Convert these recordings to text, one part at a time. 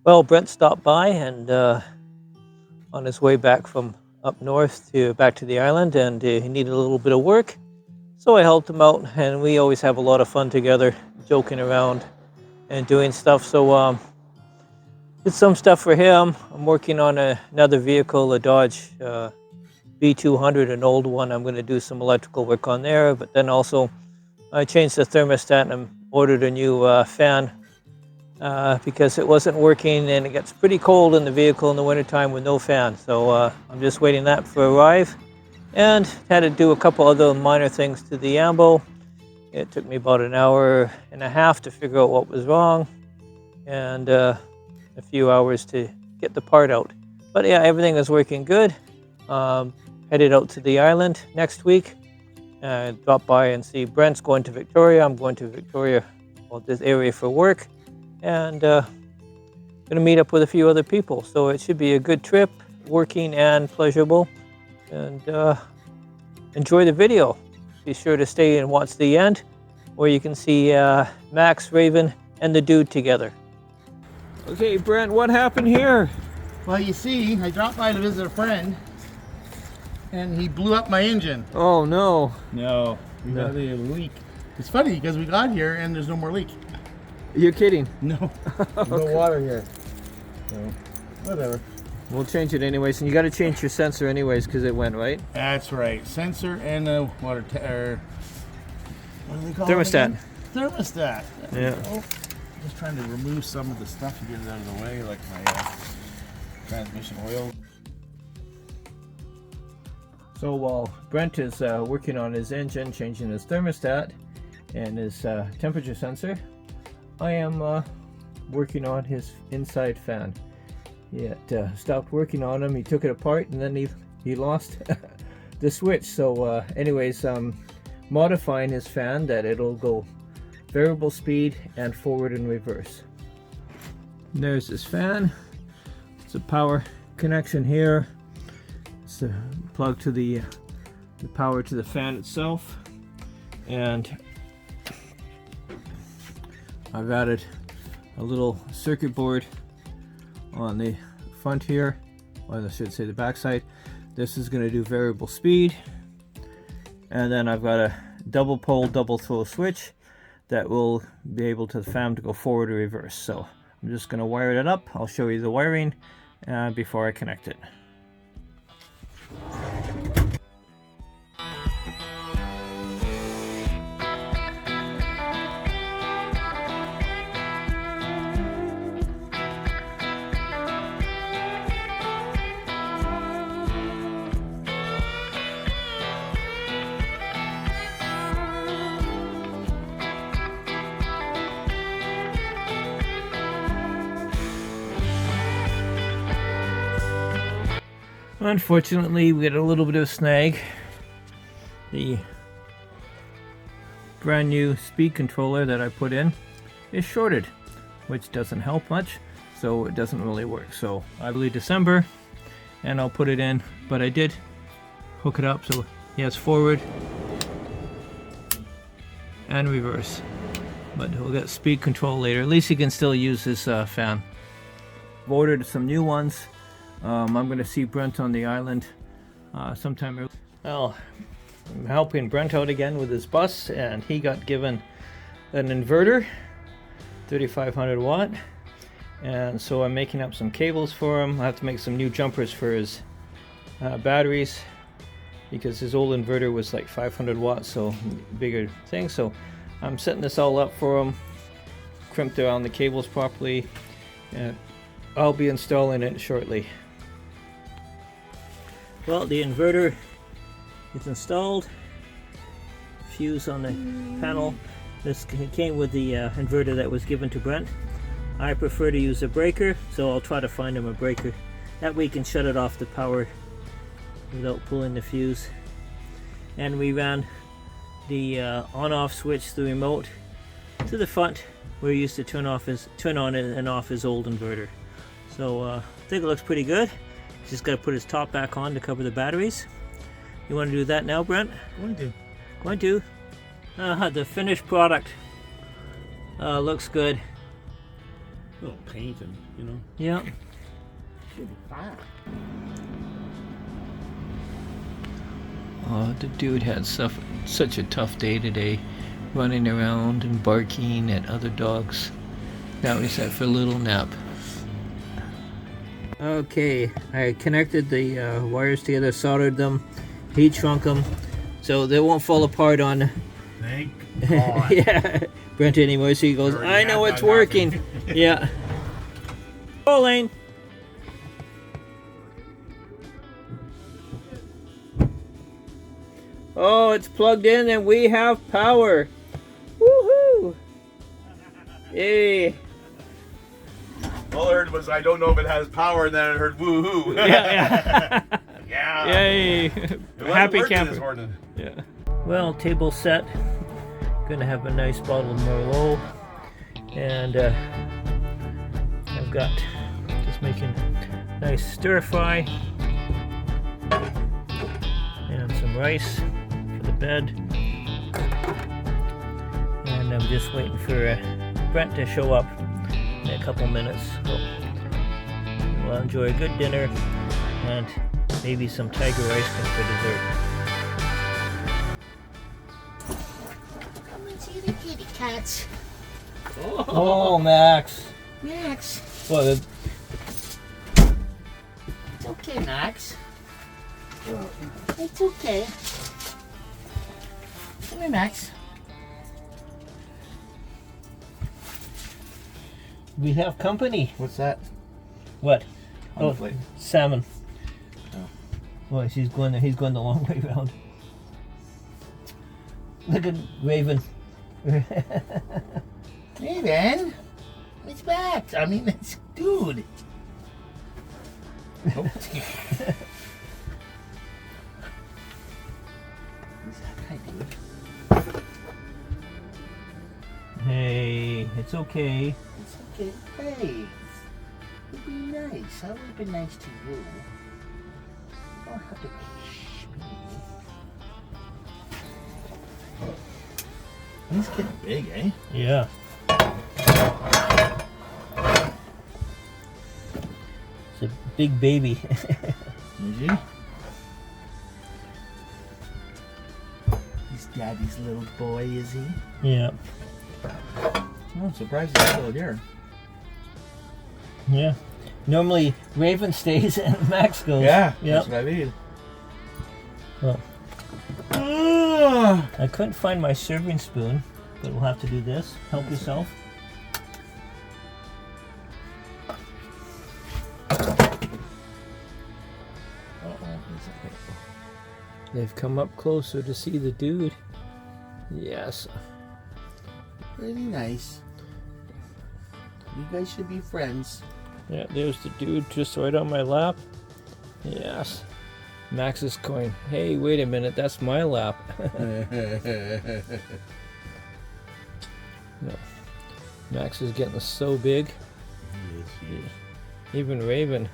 Well, Brent stopped by and on his way back from up north to back to the island, and he needed a little bit of work, so I helped him out. And we always have a lot of fun together, joking around and doing stuff. So did some stuff for him. I'm working on another vehicle, a Dodge B200, an old one. I'm going to do some electrical work on there, but then also I changed the thermostat and ordered a new fan because it wasn't working, and it gets pretty cold in the vehicle in the wintertime with no fan. So I'm just waiting that to arrive, and had to do a couple other minor things to the ambo. It took me about an hour and a half to figure out what was wrong, and a few hours to get the part out. But yeah, everything is working good. Headed out to the island next week. Drop by and see Brent's going to Victoria. I'm going to Victoria, well, this area for work, and going to meet up with a few other people. So it should be a good trip, working and pleasurable. And enjoy the video. Be sure to stay and watch the end, where you can see Max, Raven, and the dude together. Okay, Brent, what happened here? Well, you see, I dropped by to visit a friend, and he blew up my engine. Oh no. No, we got a leak. It's funny because we got here and there's no more leak. You're kidding? No, there's no water here. So, whatever. We'll change it anyways, and you got to change your sensor anyways because it went, right? That's right. Sensor and a water what do they call Thermostat. it? Thermostat. Yeah. Oh, just trying to remove some of the stuff to get it out of the way, like my transmission oil. So while Brent is working on his engine, changing his thermostat and his temperature sensor, I am working on his inside fan. He had stopped working on him. He took it apart, and then he lost the switch. So anyways, modifying his fan that it'll go variable speed and forward and reverse. And there's his fan. It's a power connection here. It's a plug to the power to the fan itself, and I've added a little circuit board on the front here, or I should say the back side. This is going to do variable speed, and then I've got a double pole double throw switch that will be able to the fan to go forward or reverse. So I'm just going to wire it up. I'll show you the wiring before I connect it. Unfortunately, we had a little bit of a snag. The brand new speed controller that I put in is shorted, which doesn't help much, so it doesn't really work. So I believe December, and I'll put it in, but I did hook it up so he has forward and reverse, but he'll get speed control later. At least he can still use his fan. I've ordered some new ones. I'm going to see Brent on the island sometime early. Well, I'm helping Brent out again with his bus, and he got given an inverter, 3500 watt, and so I'm making up some cables for him. I have to make some new jumpers for his batteries, because his old inverter was like 500 watts, so bigger thing. So I'm setting this all up for him, crimped around the cables properly, and I'll be installing it shortly. Well, the inverter is installed. Fuse on the panel. This came with the inverter that was given to Brent. I prefer to use a breaker, so I'll try to find him a breaker. That way he can shut it off the power without pulling the fuse. And we ran the on-off switch, the remote, to the front where he used to turn on and off his old inverter. So I think it looks pretty good. Just got to put his top back on to cover the batteries. You want to do that now, Brent? Going to. The finished product looks good. little paint and, you know. Yeah. Should be fine. Oh, the dude had such a tough day today, running around and barking at other dogs. Now he's set for a little nap. Okay, I connected the wires together, soldered them, heat shrunk them, so they won't fall apart on. Thank God. Yeah, Brent anymore. So he goes, I know it's working. Yeah. Rolling. Oh, it's plugged in and we have power. Woohoo! Yay! All I heard was, I don't know if it has power, and then I heard woohoo. Yeah, yeah. Yeah. Yay! Happy camper. This morning. Yeah. Well, table set. Gonna have a nice bottle of Merlot, and I've got just making nice stir fry and some rice for the bed, and I'm just waiting for Brent to show up in a couple minutes. So we'll enjoy a good dinner and maybe some tiger ice cream for dessert. Come and see the kitty cats. Oh, Max. Max. What? It's okay, Max. It's okay. Come here, Max. We have company. What's that? What? On the Oh, plate. salmon. Oh. Well, he's going the long way around. Look at Raven. Raven. It's Max. I mean, it's dude. Oh. Hi, dude. Hey, it's okay. It's okay. Hey. It'd be nice. I would have been nice to you. You don't have to shh me. He's getting big, eh? Yeah. It's a big baby. Is he? He's Daddy's little boy, is he? Yeah. Oh, I'm surprised he's still here. Yeah. Normally Raven stays and Max goes. Yeah, Yep. that's what I mean. Well, I couldn't find my serving spoon, but we'll have to do this. Help yourself. They've come up closer to see the dude. Yes. Really nice. You guys should be friends. Yeah, there's the dude just right on my lap. Yes. Max is going, hey, wait a minute, that's my lap. No. Max is getting so big. Even Raven,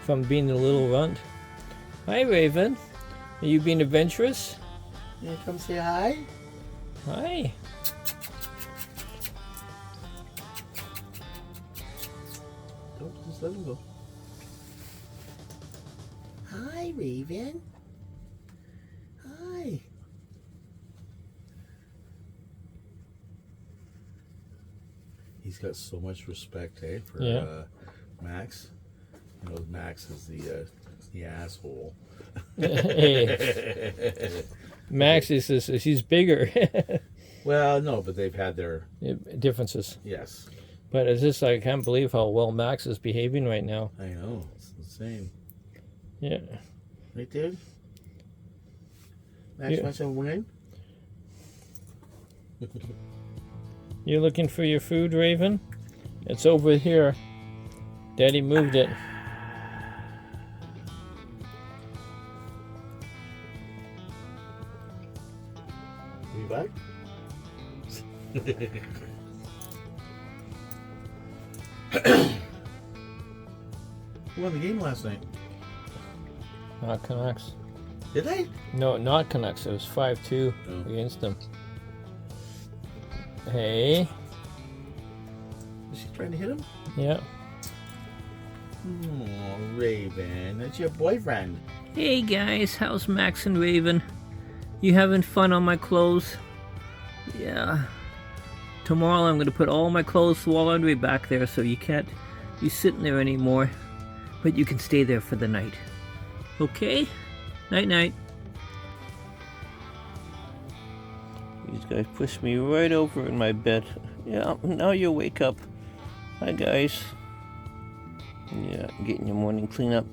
from being a little runt. Hi, Raven. Are you being adventurous? You wanna come say hi? Hi. Don't just let him go. Hi, Raven. Hi. He's got so much respect, eh, for Yeah. Max. You know, Max is the asshole. Hey. Max is he's bigger. Well, no, but they've had their Differences. yes. But it's just I can't believe how well Max is behaving right now. I know, it's insane. Yeah. Right there. Max Yeah. wants some wine? You looking for your food, Raven? It's over here. Daddy moved it. You back? Who won the game last night? Not Canucks. Did they? No, not Canucks. It was 5-2 Oh. against them. Hey. Is she Trying to hit him? Yeah. Oh, Raven, that's your boyfriend. Hey guys, how's Max and Raven? You having fun on my clothes? Yeah. Tomorrow I'm gonna put all my clothes to laundry back there so you can't be sitting there anymore. But you can stay there for the night. Okay? Night night. These guys pushed me right over in my bed. Yeah, now you wake up. Hi guys. Yeah, getting your morning cleanup.